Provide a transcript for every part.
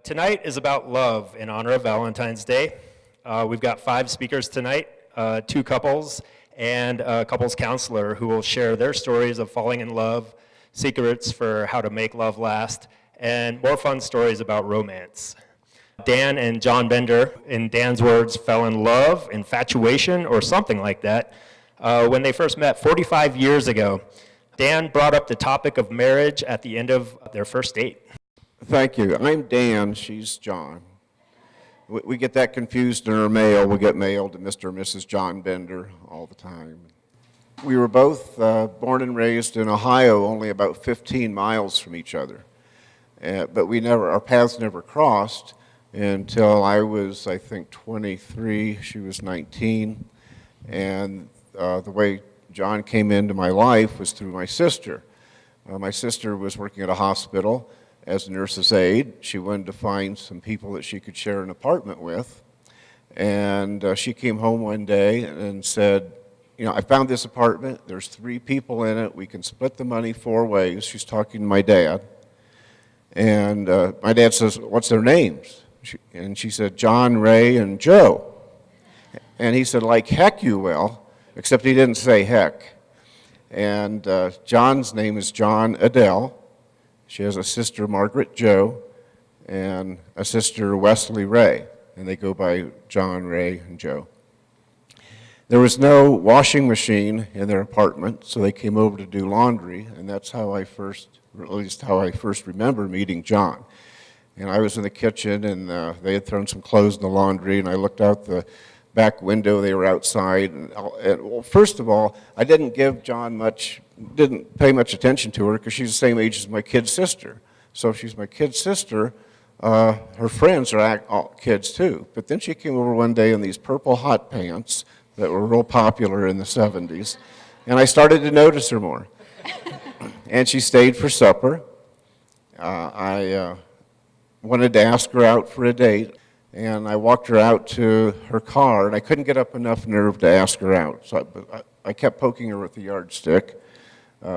Tonight is about love in honor of Valentine's Day. We've got 5 speakers tonight, 2 couples, and a couples counselor who will share their stories of falling in love, secrets for how to make love last, and more fun stories about romance. Dan and Jon Bender, in Dan's words, fell in love, infatuation, or something like that, when they first met 45 years ago. Dan brought up the topic of marriage at the end of their first date. Thank you. I'm Dan, she's Jon. We get that confused in our mail. We get mail to Mr. and Mrs. Jon Bender all the time. We were both born and raised in Ohio, only about 15 miles from each other. But our paths never crossed until I was, I think, 23, she was 19. And the way Jon came into my life was through my sister. My sister was working at a hospital as a nurse's aide. She wanted to find some people that she could share an apartment with. And she came home one day and said, you know, I found this apartment. There's 3 people in it. We can split the money 4 ways. She's talking to my dad. And my dad says, what's their names? And she said, John, Ray, and Joe. And he said, like heck you will, except he didn't say heck. And John's name is John Adele. She has a sister, Margaret Jo, and a sister, Wesley Ray, and they go by John, Ray, and Joe. There was no washing machine in their apartment, so they came over to do laundry, and that's how I first remember meeting Jon. And I was in the kitchen, and they had thrown some clothes in the laundry, and I looked out the back window. They were outside, and well, first of all, I didn't pay much attention to her because she's the same age as my kid sister. So if she's my kid sister, her friends are all kids too. But then she came over one day in these purple hot pants that were real popular in the 70s, and I started to notice her more. And she stayed for supper. I wanted to ask her out for a date, and I walked her out to her car, and I couldn't get up enough nerve to ask her out. So I kept poking her with the yardstick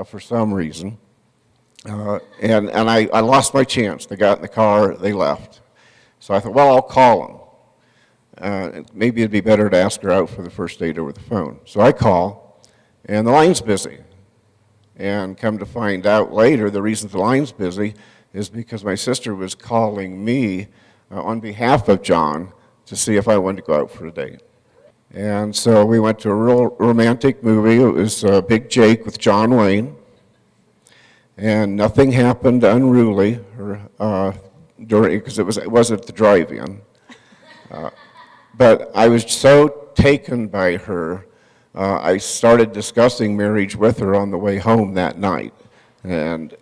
for some reason, and I lost my chance. They got in the car, they left. So I thought, well, I'll call them. Maybe it'd be better to ask her out for the first date over the phone. So I call, and the line's busy. And come to find out later, the reason the line's busy is because my sister was calling me on behalf of Jon to see if I wanted to go out for a date. And so we went to a real romantic movie. It was Big Jake with John Wayne. And nothing happened unruly because it was at the drive-in. But I was so taken by her, I started discussing marriage with her on the way home that night. And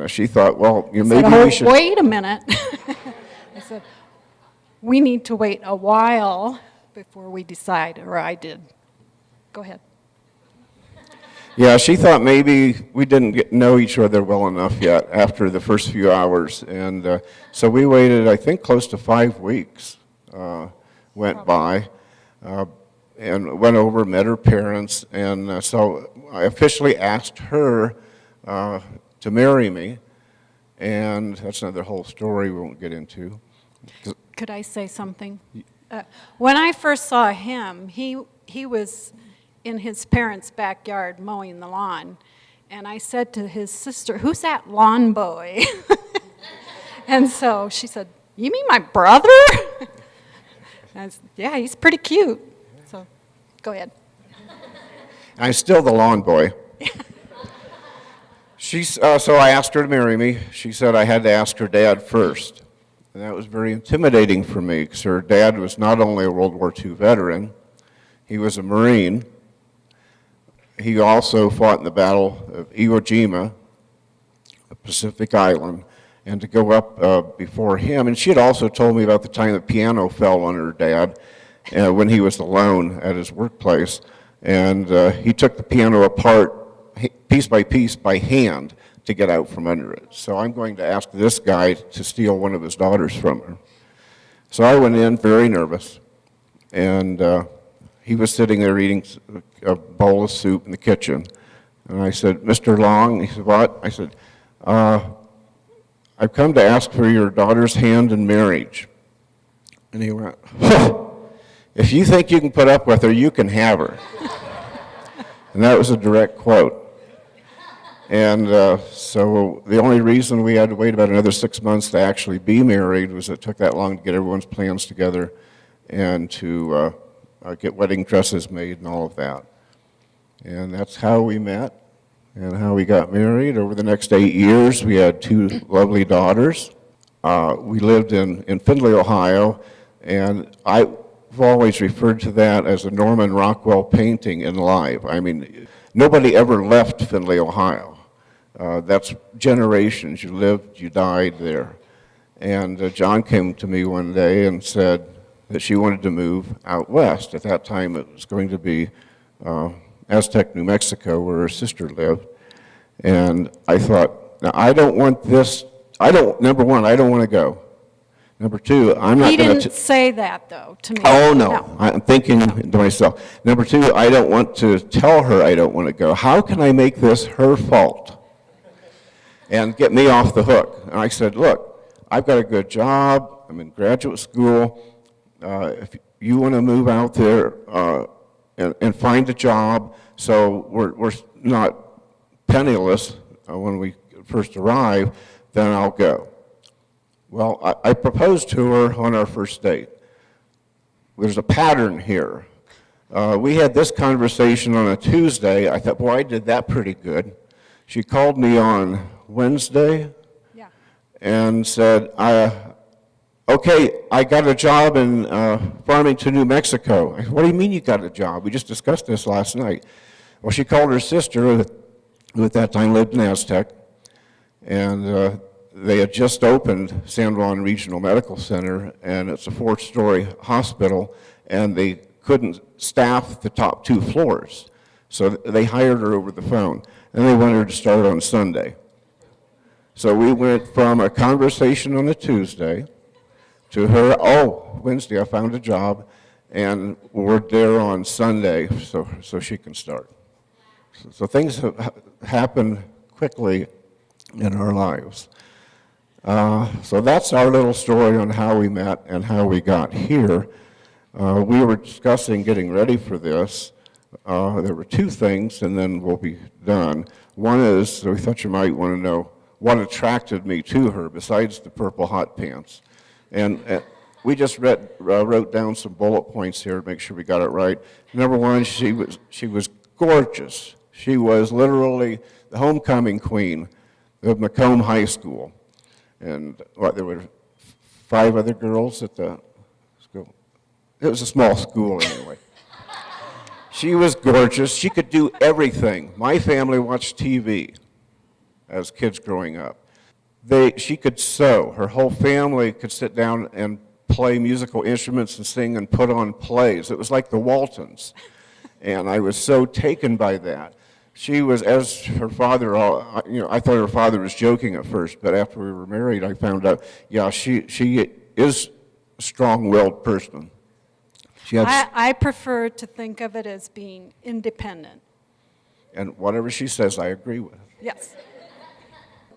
she thought, well, maybe we should... Wait a minute. I said, we need to wait a while before we decide, or I did. Go ahead. Yeah, she thought maybe we didn't know each other well enough yet after the first few hours. And so we waited, I think, close to 5 weeks went by. And went over, met her parents, and so I officially asked her to marry me, and that's another whole story we won't get into. Could I say something? When I first saw him, he was in his parents' backyard mowing the lawn, and I said to his sister, who's that lawn boy? And so she said, you mean my brother? I said, yeah, he's pretty cute. So go ahead. I'm still the lawn boy. So I asked her to marry me. She said I had to ask her dad first. And that was very intimidating for me because her dad was not only a World War II veteran, he was a Marine. He also fought in the Battle of Iwo Jima, a Pacific island, and to go up before him. And she had also told me about the time the piano fell on her dad when he was alone at his workplace. And he took the piano apart piece by hand to get out from under it. So I'm going to ask this guy to steal one of his daughters from her. So I went in very nervous, and he was sitting there eating a bowl of soup in the kitchen. And I said, Mr. Long, he said, what? I said, I've come to ask for your daughter's hand in marriage. And he went, "Huh, if you think you can put up with her, you can have her." And that was a direct quote. And so the only reason we had to wait about another 6 months to actually be married was it took that long to get everyone's plans together and to get wedding dresses made and all of that. And that's how we met and how we got married. Over the next 8 years, we had 2 lovely daughters. We lived in Findlay, Ohio, and I've always referred to that as a Norman Rockwell painting in life. I mean, nobody ever left Findlay, Ohio. That's generations. You lived, you died there. And John came to me one day and said that she wanted to move out west. At that time, it was going to be Aztec, New Mexico, where her sister lived. And I thought, now I don't want this, number one, I don't want to go. Number two, I'm not He going didn't say that, though, to me. Oh, no. I'm thinking to myself. Number two, I don't want to tell her I don't want to go. How can I make this her fault and get me off the hook? And I said, look, I've got a good job. I'm in graduate school. If you want to move out there and find a job so we're not penniless when we first arrive, then I'll go. Well, I proposed to her on our first date. There's a pattern here. We had this conversation on a Tuesday. I thought, boy, I did that pretty good. She called me on Wednesday and said, okay, I got a job in Farmington, New Mexico. I said, what do you mean you got a job? We just discussed this last night. Well, she called her sister, who at that time lived in Aztec, and they had just opened San Juan Regional Medical Center, and it's a 4-story hospital, and they couldn't staff the top 2 floors. So they hired her over the phone, and they wanted her to start on Sunday. So we went from a conversation on a Tuesday to her, oh, Wednesday I found a job, and we're there on Sunday so she can start. So things have happened quickly in our lives. So that's our little story on how we met and how we got here. We were discussing getting ready for this. There were 2 things, and then we'll be done. One is, we thought you might want to know what attracted me to her besides the purple hot pants. And we just wrote down some bullet points here to make sure we got it right. Number 1, she was gorgeous. She was literally the homecoming queen of Macomb High School. And there were 5 other girls at the school. It was a small school anyway. She was gorgeous. She could do everything. My family watched TV as kids growing up. She could sew. Her whole family could sit down and play musical instruments and sing and put on plays. It was like the Waltons. And I was so taken by that. She was, as her father, I thought her father was joking at first, but after we were married, I found out, yeah, she is a strong-willed person. I prefer to think of it as being independent. And whatever she says, I agree with. Yes.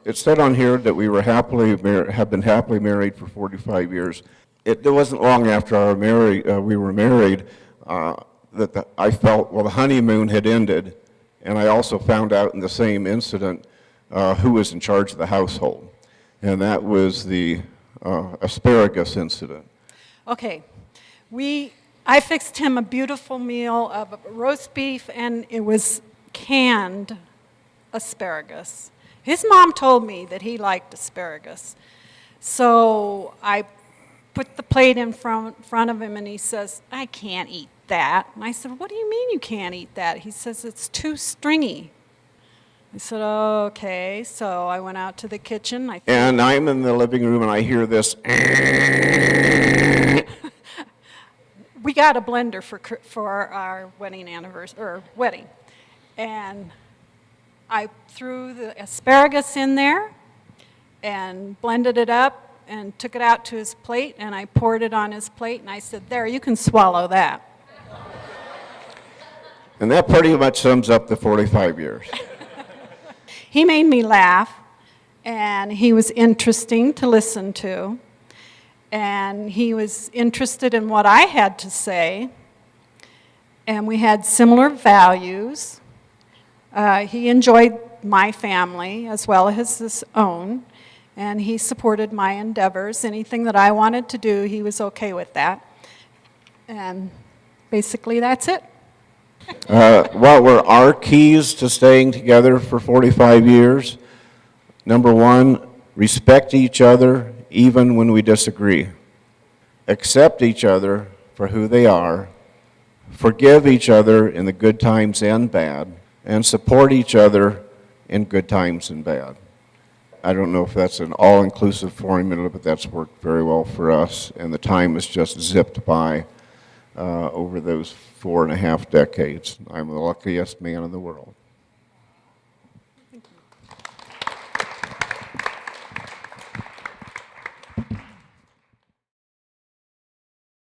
It said on here that we were have been happily married for 45 years. It wasn't long after we were married that I felt, well, the honeymoon had ended. And I also found out in the same incident who was in charge of the household. And that was the asparagus incident. Okay. I fixed him a beautiful meal of roast beef, and it was canned asparagus. His mom told me that he liked asparagus. So I put the plate in front of him, and he says, I can't eat that. And I said, what do you mean you can't eat that? He says, it's too stringy. I said, okay. So I went out to the kitchen. And I'm in the living room, and I hear this. We got a blender for our wedding anniversary, or wedding. And I threw the asparagus in there and blended it up and took it out to his plate, and I poured it on his plate, and I said, there, you can swallow that. And that pretty much sums up the 45 years. He made me laugh, and he was interesting to listen to, and he was interested in what I had to say, and we had similar values. He enjoyed my family as well as his own, and he supported my endeavors. Anything that I wanted to do, he was okay with that. And basically, that's it. What were our keys to staying together for 45 years? Number one, respect each other even when we disagree. Accept each other for who they are. Forgive each other in the good times and bad. And support each other in good times and bad. I don't know if that's an all-inclusive formula, but that's worked very well for us. And the time has just zipped by over those 4.5 decades. I'm the luckiest man in the world.